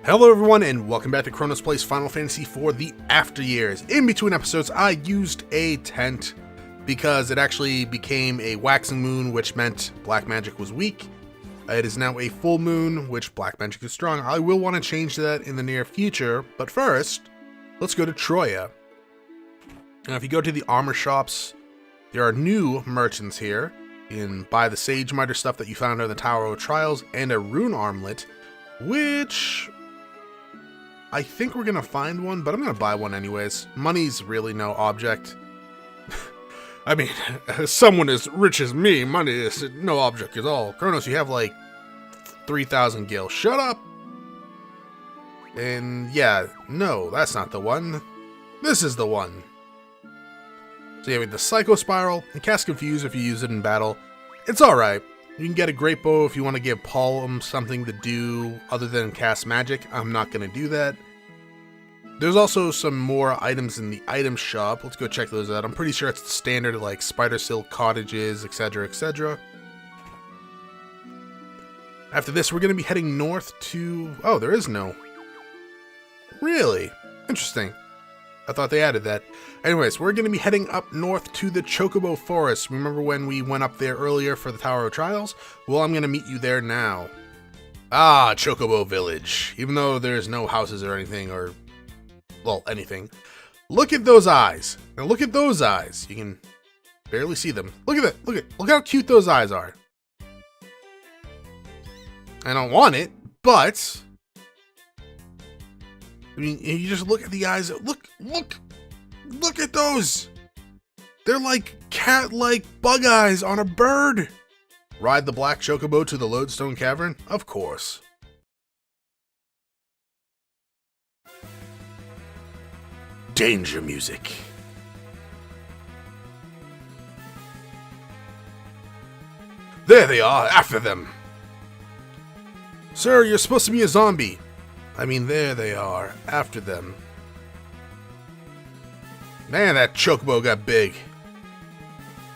Hello everyone and welcome back to Chronos Plays Final Fantasy for the After Years. In between episodes I used a tent because it actually became a waxing moon, which meant black magic was weak. It is now a full moon, which black magic is strong. I will want to change that in the near future, but first, let's go to Troya. Now if you go to the armor shops, there are new merchants here. You can buy the Sage Miter stuff that you found in the Tower of Trials and a rune armlet, which I think we're gonna find one, but I'm gonna buy one anyways. Money's really no object. I mean, as someone as rich as me, money is no object at all. Kronos, you have like 3,000 gil. Shut up! And yeah, no, that's not the one. This is the one. So yeah, we have the Psycho Spiral, and Cast Confuse if you use it in battle. It's alright. You can get a great bow if you want to give Palom something to do other than cast magic. I'm not going to do that. There's also some more items in the item shop. Let's go check those out. I'm pretty sure it's the standard like spider silk cottages, etc, etc. After this, we're going to be heading north to... Oh, there is no... Really? Interesting. I thought they added that. Anyways, we're going to be heading up north to the Chocobo Forest. Remember when we went up there earlier for the Tower of Trials? Well, I'm going to meet you there now. Ah, Chocobo Village. Even though there's no houses or anything, or... well, anything. Look at those eyes. Now look at those eyes. You can barely see them. Look at that. Look how cute those eyes are. I don't want it, but... I mean, you just look at the eyes. Look at those. They're like cat-like bug eyes on a bird. Ride the black chocobo to the Lodestone Cavern? Of course. Danger music. There they are, after them. Sir, you're supposed to be a zombie. I mean, there they are, after them. Man, that chocobo got big.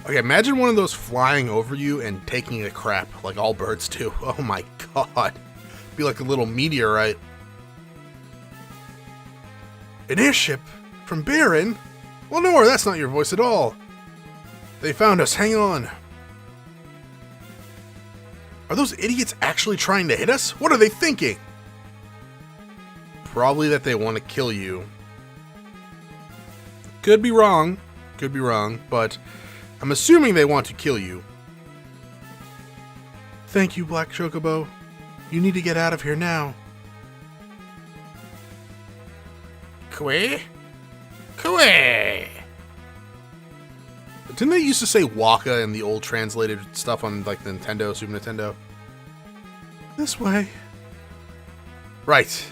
Okay, imagine one of those flying over you and taking a crap, like all birds do. Oh my god. Be like a little meteorite. An airship? From Baron? Well, no, that's not your voice at all. They found us, hang on. Are those idiots actually trying to hit us? What are they thinking? Probably that they want to kill you. Could be wrong, but I'm assuming they want to kill you. Thank you, Black Chocobo. You need to get out of here now. Kwe? Kwe! Didn't they used to say Waka in the old translated stuff on like Nintendo, Super Nintendo? This way. Right.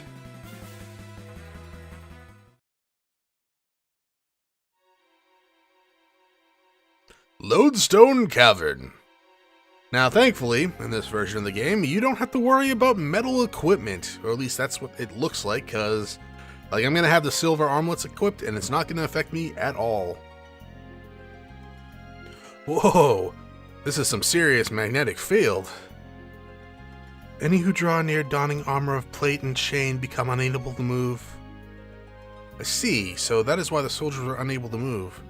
Lodestone Cavern. Now, thankfully, in this version of the game, you don't have to worry about metal equipment, or at least that's what it looks like, because like I'm gonna have the silver armlets equipped, and it's not gonna affect me at all. Whoa, this is some serious magnetic field. Any who draw near donning armor of plate and chain become unable to move. I see, so that is why the soldiers were unable to move.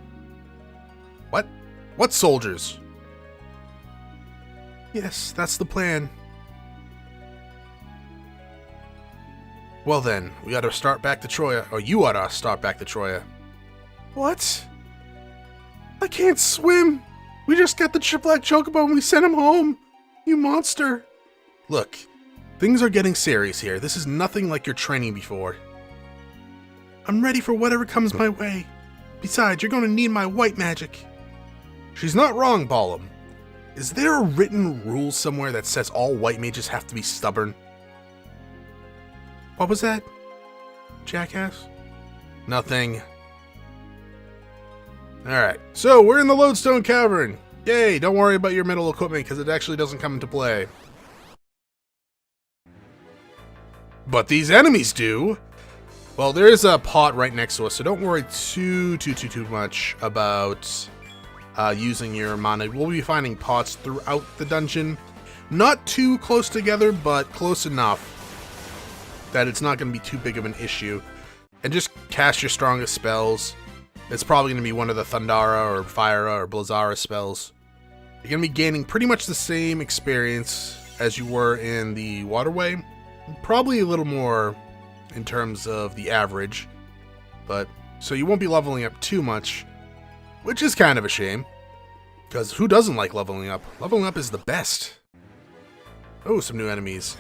What? What soldiers? Yes, that's the plan. Well then, we ought to start back to Troya, or you ought to start back to Troya. What? I can't swim! We just got the Black Chocobo and we sent him home! You monster! Look, things are getting serious here. This is nothing like your training before. I'm ready for whatever comes my way. Besides, you're going to need my white magic. She's not wrong, Palom. Is there a written rule somewhere that says all white mages have to be stubborn? What was that, jackass? Nothing. Alright, so we're in the Lodestone Cavern. Yay, don't worry about your metal equipment because it actually doesn't come into play. But these enemies do. Well, there is a pot right next to us, so don't worry too much about using your mana. We'll be finding pots throughout the dungeon. Not too close together, but close enough. that it's not going to be too big of an issue. And just cast your strongest spells. It's probably going to be one of the Thundara or Fyra or Blizzara spells. You're going to be gaining pretty much the same experience as you were in the Waterway. Probably a little more in terms of the average. But so you won't be leveling up too much, which is kind of a shame. Because who doesn't like leveling up? Leveling up is the best. Oh, some new enemies.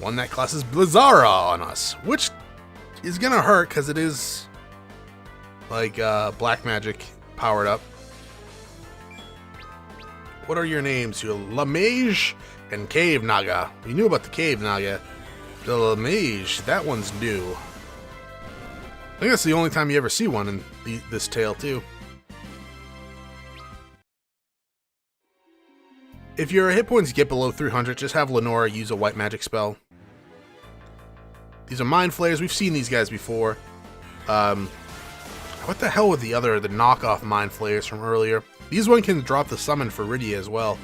One that classes Blizzara on us, which is gonna hurt because it is like black magic powered up. What are your names? You're Lamage and Cave Naga. We knew about the Cave Naga. The Lamage, that one's new. I think that's the only time you ever see one in this tale too. If your hit points get below 300, just have Lenora use a white magic spell. These are Mind Flayers. We've seen these guys before. What the hell were the knockoff Mind Flayers from earlier? These one can drop the summon for Rydia as well.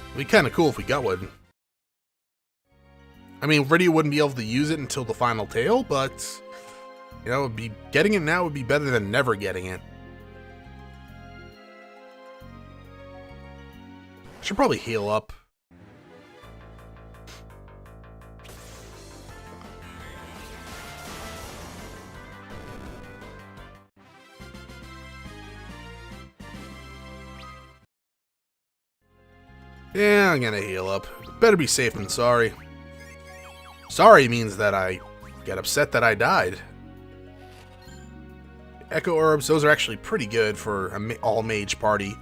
It'd be kind of cool if we got one. I mean, Rydia wouldn't be able to use it until the final tale, but you know, getting it now would be better than never getting it. Should probably heal up. Yeah, I'm gonna heal up. Better be safe than sorry. Sorry means that I get upset that I died. Echo Herbs, those are actually pretty good for an all-mage party.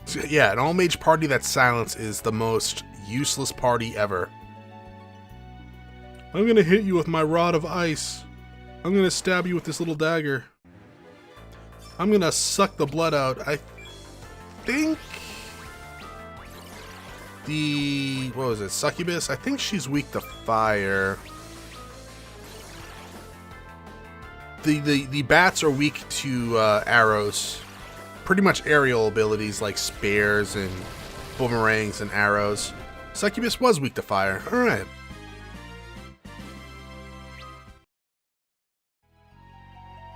So, yeah, an all-mage party that's silence is the most useless party ever. I'm gonna hit you with my rod of ice. I'm gonna stab you with this little dagger. I'm gonna suck the blood out. I think what was it, Succubus? I think she's weak to fire. The bats are weak to arrows. Pretty much aerial abilities like spears and boomerangs and arrows. Succubus was weak to fire. Alright.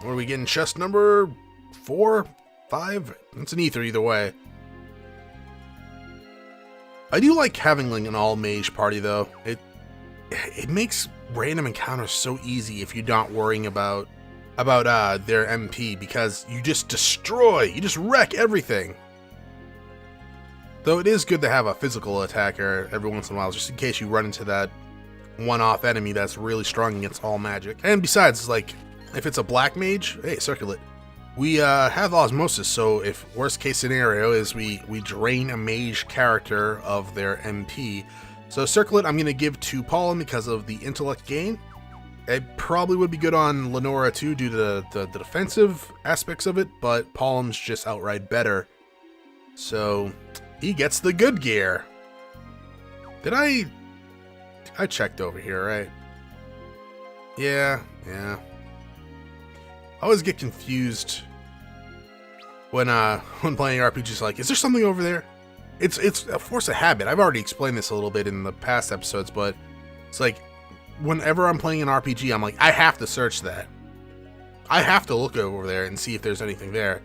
What are we getting? Chest number 4? 5? It's an ether either way. I do like having like an all-mage party though. It makes random encounters so easy if you're not worrying about their MP, because you just destroy, you just wreck everything. Though it is good to have a physical attacker every once in a while, just in case you run into that one-off enemy that's really strong against all magic. And besides, like, if it's a black mage, hey, circulate. We have osmosis, so if worst case scenario is we drain a mage character of their MP. So circulate I'm going to give to Palom because of the intellect gain. It probably would be good on Lenora too due to the defensive aspects of it, but Palom's just outright better. So he gets the good gear. Did I checked over here, right? Yeah. I always get confused when playing RPGs. Like, is there something over there? It's a force of habit. I've already explained this a little bit in the past episodes, but it's like whenever I'm playing an RPG, I'm like, I have to search that. I have to look over there and see if there's anything there.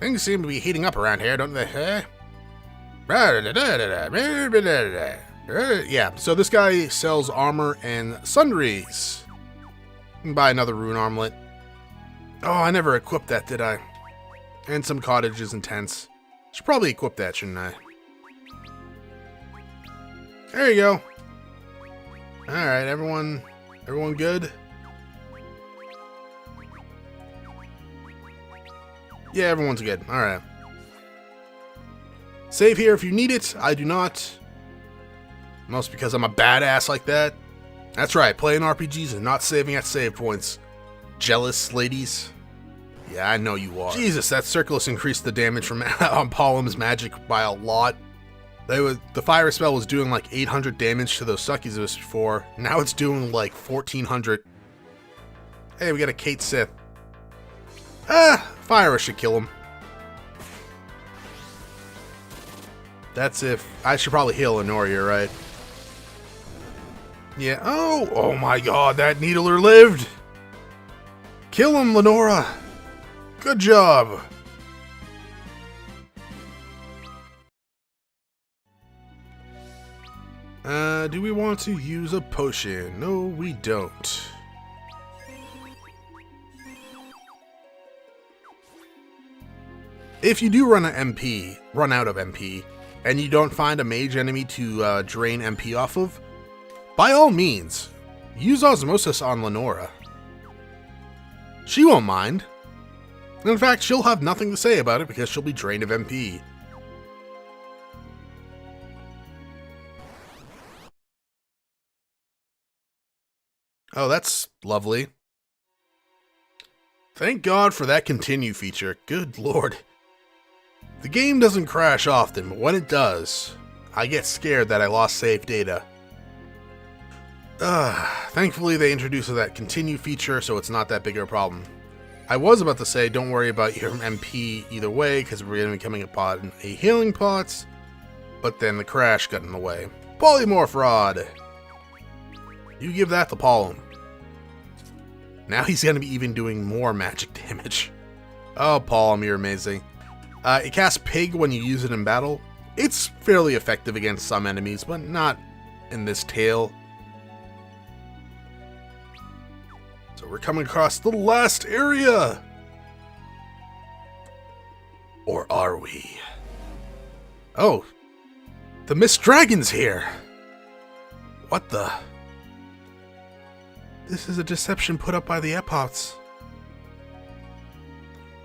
Things seem to be heating up around here, don't they? Yeah, so this guy sells armor and sundries. Buy another rune armlet. Oh, I never equipped that, did I? And some cottages and tents. Should probably equip that, shouldn't I? There you go. Alright, everyone good? Yeah, everyone's good. Alright. Save here if you need it. I do not. Most because I'm a badass like that. That's right, playing RPGs and not saving at save points. Jealous ladies? Yeah, I know you are. Jesus, that Circulus increased the damage from on Palom's magic by a lot. The fire spell was doing like 800 damage to those succubus before. Now it's doing like 1400. Hey, we got a Kate Sith. Fire should kill him. That's if... I should probably heal Lenora, right? Yeah. Oh my god, that Needler lived! Kill him, Lenora! Good job! Do we want to use a potion? No, we don't. If you do run out of MP, and you don't find a mage enemy to drain MP off of, by all means, use Osmosis on Lenora. She won't mind. In fact, she'll have nothing to say about it because she'll be drained of MP. Oh, that's lovely. Thank God for that continue feature. Good lord. The game doesn't crash often, but when it does, I get scared that I lost save data. Thankfully they introduced that continue feature, so it's not that big of a problem. I was about to say, don't worry about your MP either way, because we're going to be coming upon a healing pot, but then the crash got in the way. Polymorph Rod! You give that to Palom. Now he's going to be even doing more magic damage. Oh, Palom, you're amazing. It casts Pig when you use it in battle. It's fairly effective against some enemies, but not in this tale. So we're coming across the last area! Or are we? Oh, the Mist Dragon's here! What the? This is a deception put up by the Epots.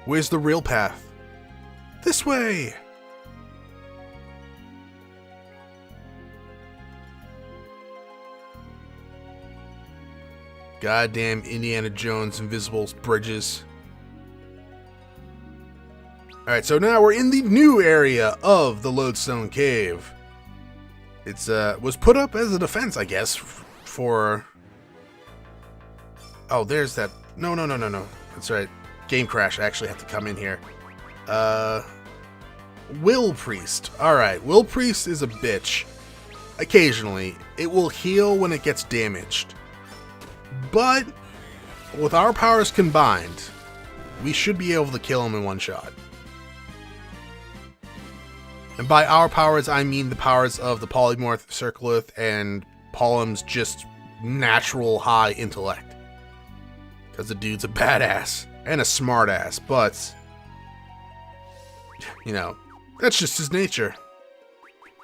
Where's the real path? This way! Goddamn Indiana Jones invisible bridges. Alright, so now we're in the new area of the Lodestone Cave. It's was put up as a defense, I guess, for... Oh, there's that... No. That's right. Game crash. I actually have to come in here. Will Priest. Alright, Will Priest is a bitch. Occasionally. It will heal when it gets damaged. But, with our powers combined, we should be able to kill him in one shot. And by our powers, I mean the powers of the Polymorph Circlith and Palom's just natural high intellect. Because the dude's a badass and a smartass, but, you know, that's just his nature.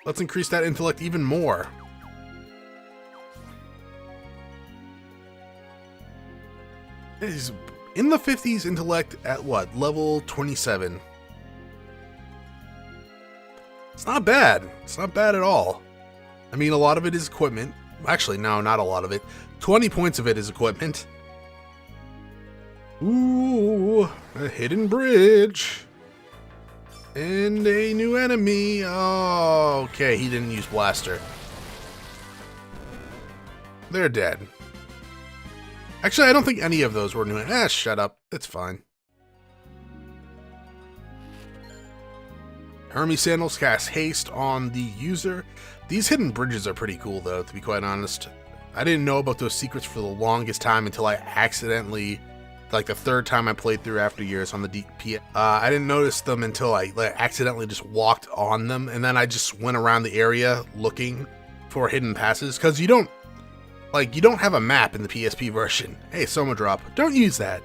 Let's increase that intellect even more. He's in the 50s intellect at what? Level 27. It's not bad. It's not bad at all. I mean, a lot of it is equipment. Actually, no, not a lot of it. 20 points of it is equipment. Ooh, a hidden bridge. And a new enemy. Oh, okay, he didn't use Blaster. They're dead. Actually, I don't think any of those were new. Shut up. It's fine. Hermes Sandals cast haste on the user. These hidden bridges are pretty cool, though, to be quite honest. I didn't know about those secrets for the longest time until I accidentally, like the third time I played through After Years on the DP. I didn't notice them until I accidentally just walked on them, and then I just went around the area looking for hidden passes, because you don't have a map in the PSP version. Hey, Soma Drop. Don't use that.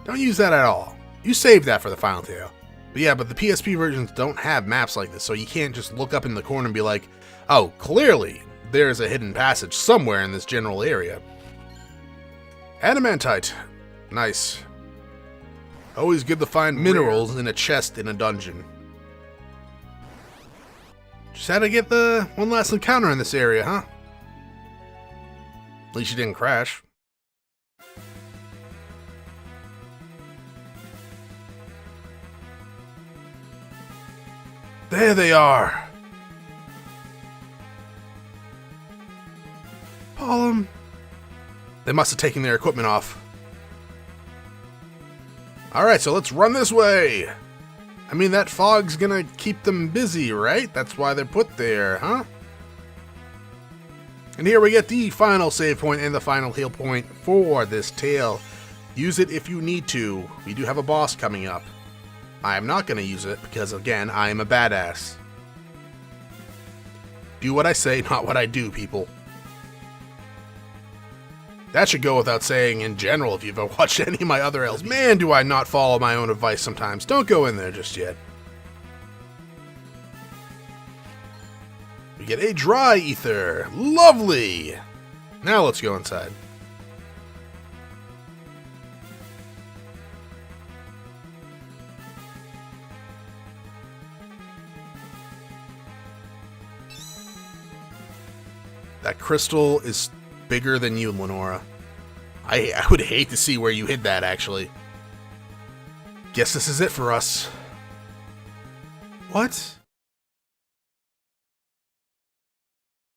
Don't use that at all. You save that for the final tale. But yeah, but the PSP versions don't have maps like this, so you can't just look up in the corner and be like, oh, clearly there's a hidden passage somewhere in this general area. Adamantite. Nice. Always good to find minerals in a chest in a dungeon. Just had to get the one last encounter in this area, huh? At least you didn't crash. There they are! Palom. They must have taken their equipment off. Alright, so let's run this way! I mean, that fog's gonna keep them busy, right? That's why they're put there, huh? And here we get the final save point and the final heal point for this tale. Use it if you need to. We do have a boss coming up. I am not gonna use it because, again, I am a badass. Do what I say, not what I do, people. That should go without saying in general if you've ever watched any of my other LPs. Man, do I not follow my own advice sometimes. Don't go in there just yet. We get a dry ether. Lovely! Now let's go inside. That crystal is bigger than you, Lenora. I would hate to see where you hid that, actually. Guess this is it for us. What?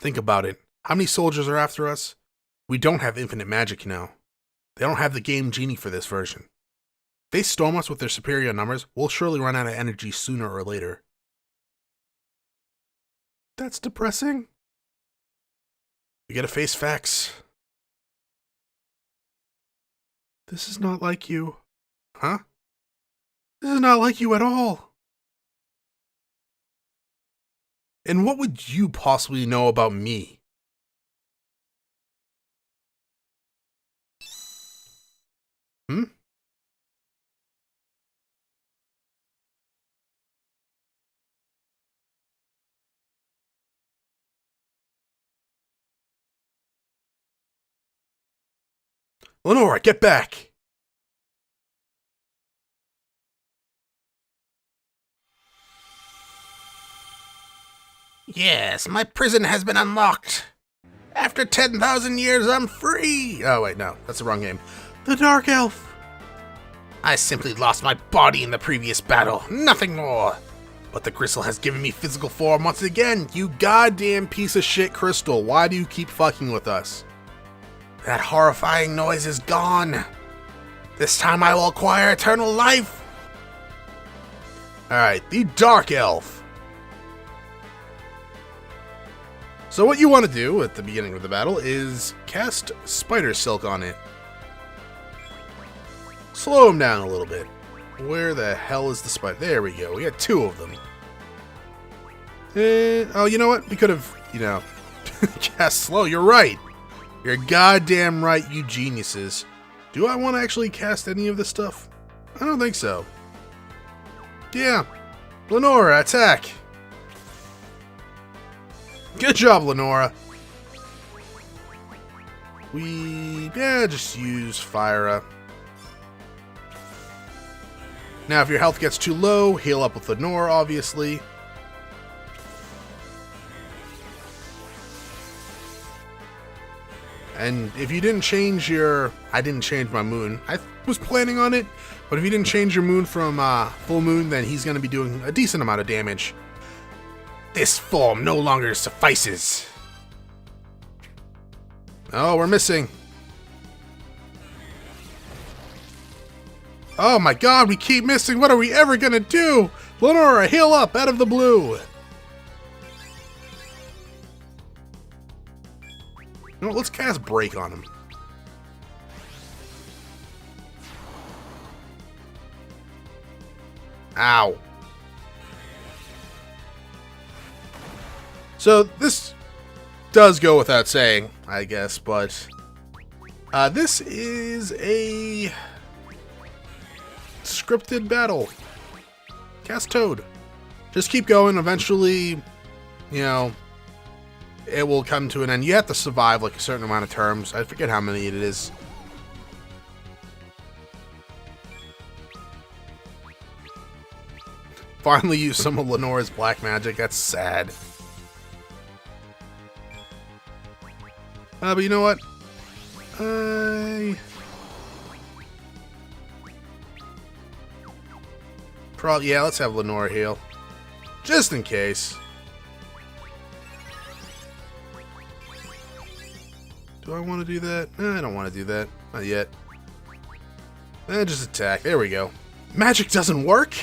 Think about it. How many soldiers are after us? We don't have infinite magic now. They don't have the game genie for this version. If they storm us with their superior numbers, we'll surely run out of energy sooner or later. That's depressing. We gotta face facts. This is not like you. Huh? This is not like you at all. And what would you possibly know about me? Hmm? Lenora, get back! Yes, my prison has been unlocked. After 10,000 years, I'm free! Oh, wait, no, that's the wrong game. The Dark Elf! I simply lost my body in the previous battle, nothing more. But the crystal has given me physical form once again. You goddamn piece of shit crystal, why do you keep fucking with us? That horrifying noise is gone. This time I will acquire eternal life. Alright, the Dark Elf. So what you want to do at the beginning of the battle is cast Spider Silk on it. Slow him down a little bit. Where the hell is the spider? There we go. We got two of them. Oh, you know what? We could have, cast slow. You're right. You're goddamn right, you geniuses. Do I want to actually cast any of this stuff? I don't think so. Yeah. Lenora, attack. Good job, Lenora. Just use Fire Up. Now, if your health gets too low, heal up with Lenora, obviously. And if you didn't change your... I didn't change my moon. I was planning on it, but if you didn't change your moon from full moon, then he's going to be doing a decent amount of damage. This form no longer suffices. Oh, we're missing. Oh my god, we keep missing. What are we ever going to do? Lenora, heal up out of the blue. You know what, let's cast Break on him. Ow. So, this does go without saying, I guess, but this is a scripted battle. Cast Toad. Just keep going. Eventually, it will come to an end. You have to survive like a certain amount of terms. I forget how many it is. Finally use some of Lenora's black magic. That's sad. But you know what? Yeah, let's have Lenora heal. Just in case. Do I want to do that? I don't want to do that. Not yet. Just attack. There we go. Magic doesn't work?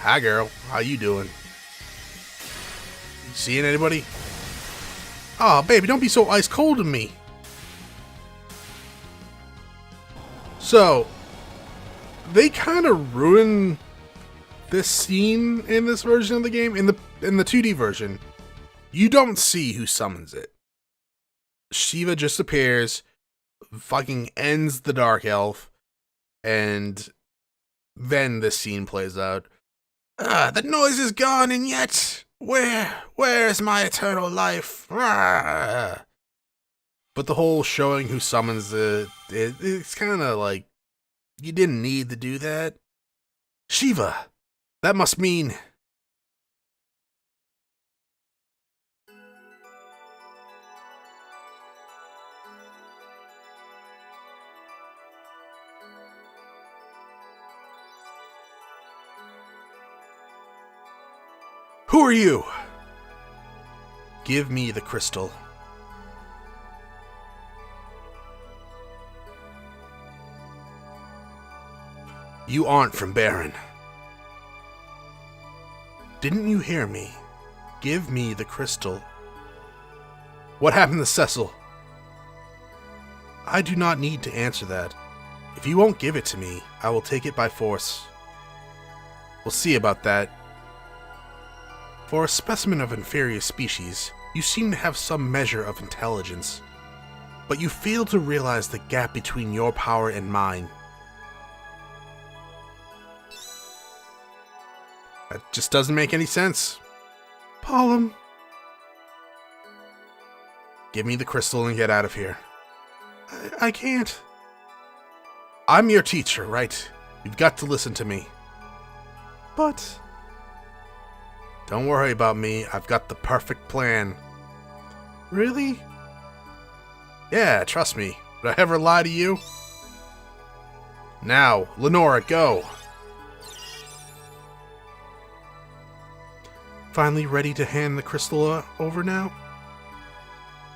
Hi, girl. How you doing? You seeing anybody? Aw, baby, don't be so ice cold to me. So, they kind of ruin this scene in this version of the game. In the 2D version, you don't see who summons it. Shiva just appears, fucking ends the Dark Elf, and then this scene plays out. The noise is gone, and yet, where is my eternal life? But the whole showing who summons it's kind of like, you didn't need to do that. Shiva, that must mean... Who are you? Give me the crystal. You aren't from Baron. Didn't you hear me? Give me the crystal. What happened to Cecil? I do not need to answer that. If you won't give it to me, I will take it by force. We'll see about that. For a specimen of inferior species, you seem to have some measure of intelligence, but you fail to realize the gap between your power and mine. That just doesn't make any sense. Palom. Give me the crystal and get out of here. I can't. I'm your teacher, right? You've got to listen to me. But... Don't worry about me, I've got the perfect plan. Really? Yeah, trust me. Would I ever lie to you? Now, Lenora, go! Finally ready to hand the crystal over now?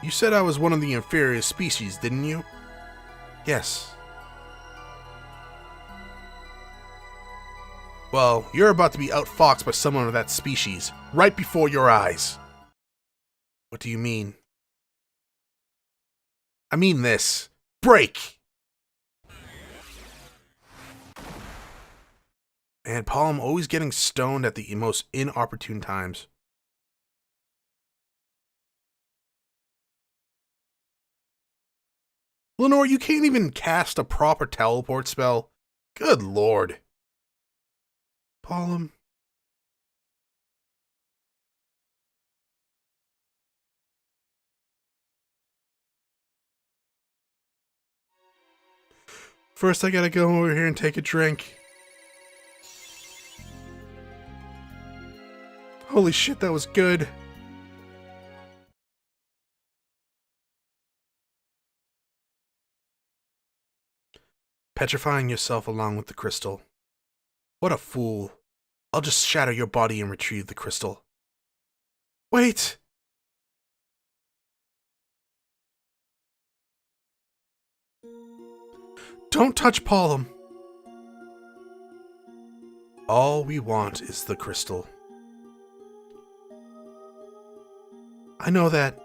You said I was one of the inferior species, didn't you? Yes. Well, you're about to be outfoxed by someone of that species, right before your eyes. What do you mean? I mean this. Break! And Palom always getting stoned at the most inopportune times. Lenore, you can't even cast a proper teleport spell? Good lord. Palom. First, I gotta go over here and take a drink. Holy shit, that was good. Petrifying yourself along with the crystal. What a fool. I'll just shatter your body and retrieve the crystal. Wait! Don't touch Palom. All we want is the crystal. I know that.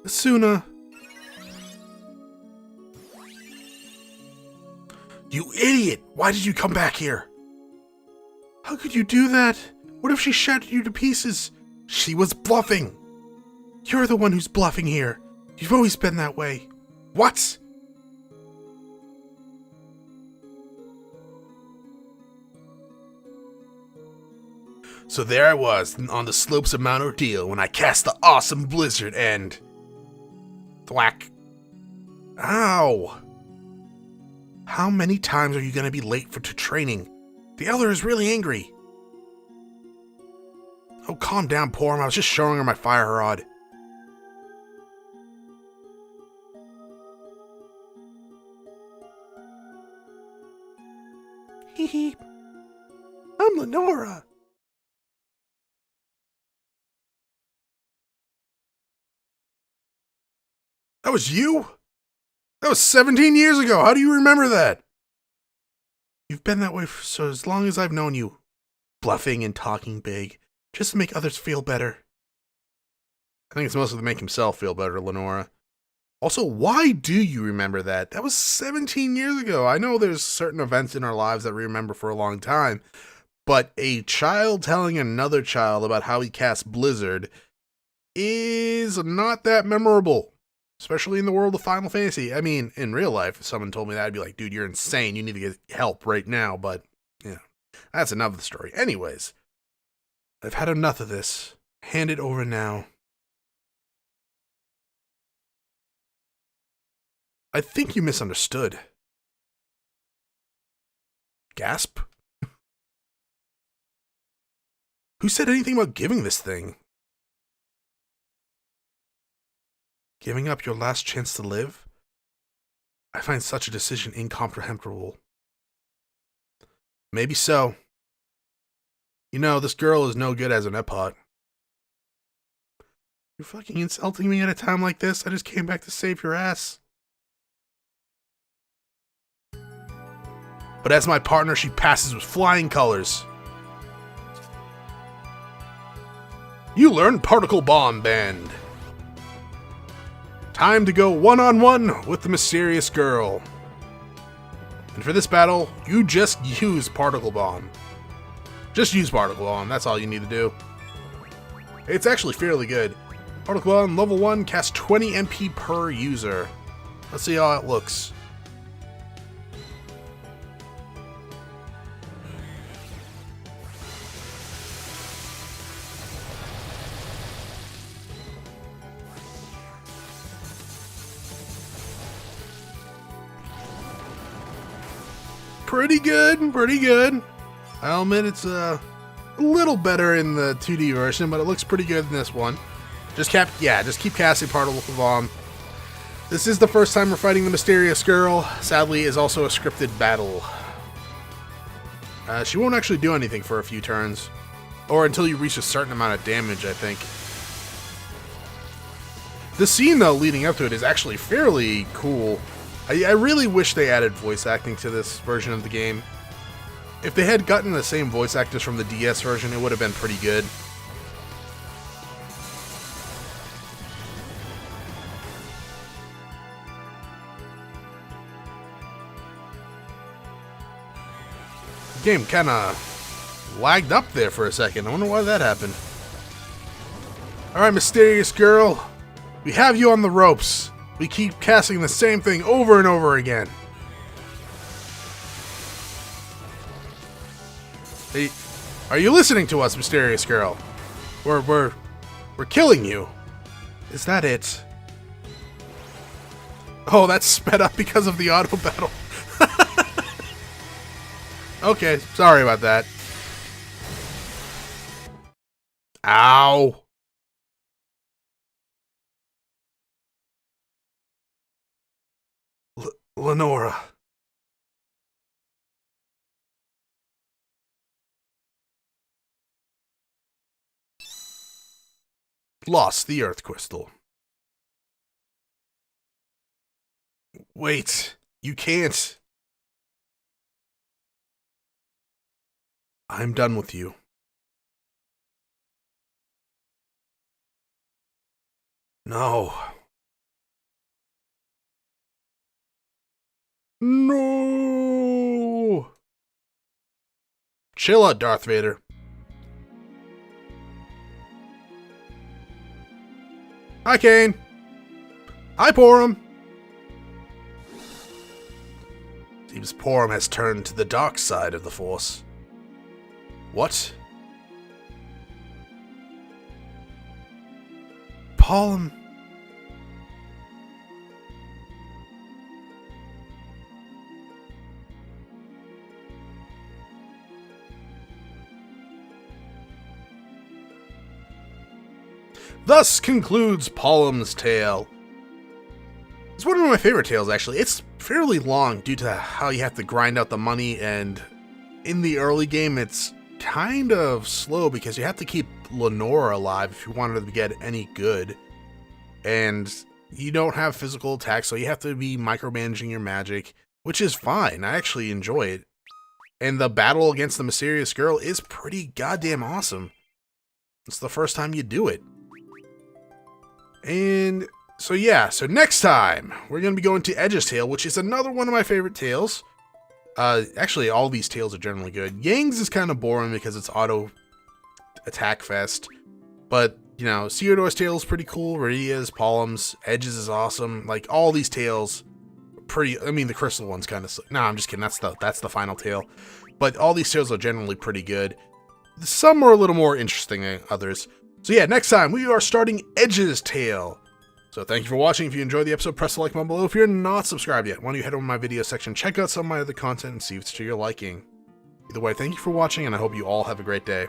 Asuna. You idiot! Why did you come back here? How could you do that? What if she shattered you to pieces? She was bluffing! You're the one who's bluffing here. You've always been that way. What? So there I was, on the slopes of Mount Ordeal, when I cast the awesome blizzard and... thwack. Ow! How many times are you gonna be late to training? The Elder is really angry. Oh, calm down, Palom. I was just showing her my fire rod. Hee hee. I'm Lenora. That was you? That was 17 years ago. How do you remember that? You've been that way for so as long as I've known you. Bluffing and talking big, just to make others feel better. I think it's mostly to make himself feel better, Lenora. Also, why do you remember that? That was 17 years ago. I know there's certain events in our lives that we remember for a long time, but a child telling another child about how he cast Blizzard is not that memorable, especially in the world of Final Fantasy. I mean, in real life, if someone told me that, I'd be like, dude, you're insane. You need to get help right now. But, yeah, that's another story. Anyways, I've had enough of this. Hand it over now. I think you misunderstood. Gasp? Who said anything about giving this thing? Giving up your last chance to live? I find such a decision incomprehensible. Maybe so. You know, this girl is no good as an epot. You're fucking insulting me at a time like this? I just came back to save your ass. But as my partner, she passes with flying colors. You learned Particle Bomb Band. Time to go one-on-one with the mysterious girl. And for this battle, you just use Particle Bomb. Just use Particle Bomb, that's all you need to do. It's actually fairly good. Particle Bomb, level 1, casts 20 MP per user. Let's see how it looks. Pretty good, pretty good. I'll admit it's a little better in the 2D version, but it looks pretty good in this one. Just keep casting Particle Bomb. This is the first time we're fighting the mysterious girl. Sadly, is also a scripted battle. She won't actually do anything for a few turns, or until you reach a certain amount of damage, I think. The scene, though, leading up to it is actually fairly cool. I really wish they added voice acting to this version of the game. If they had gotten the same voice actors from the DS version, it would have been pretty good. The game kind of lagged up there for a second. I wonder why that happened. Alright, mysterious girl. We have you on the ropes. We keep casting the same thing over and over again. Hey, are you listening to us, mysterious girl? We're killing you. Is that it? Oh, that's sped up because of the auto battle. Okay, sorry about that. Ow. Lenora. Lost the Earth Crystal. Wait, you can't. I'm done with you. No. No! Chill out, Darth Vader. Hi, Kane. Hi, Palom. Seems Palom has turned to the dark side of the Force. What? Palom. Thus concludes Palom's tale. It's one of my favorite tales, actually. It's fairly long due to how you have to grind out the money, and in the early game, it's kind of slow because you have to keep Lenora alive if you want her to get any good. And you don't have physical attacks, so you have to be micromanaging your magic, which is fine. I actually enjoy it. And the battle against the mysterious girl is pretty goddamn awesome. It's the first time you do it. And so yeah, so next time, we're going to be going to Edge's Tale, which is another one of my favorite tales. Actually, all these tales are generally good. Yang's is kind of boring because it's auto attack fest. But, you know, Theodore's tale is pretty cool. Radia's, Palom's, Edge's is awesome. Like, all these tales, I mean, the Crystal one's kind of... No, I'm just kidding. That's the final tale. But all these tales are generally pretty good. Some are a little more interesting than others. So yeah, next time, we are starting Edge's Tale. So thank you for watching. If you enjoyed the episode, press the like button below. If you're not subscribed yet, why don't you head over to my video section, check out some of my other content, and see if it's to your liking. Either way, thank you for watching, and I hope you all have a great day.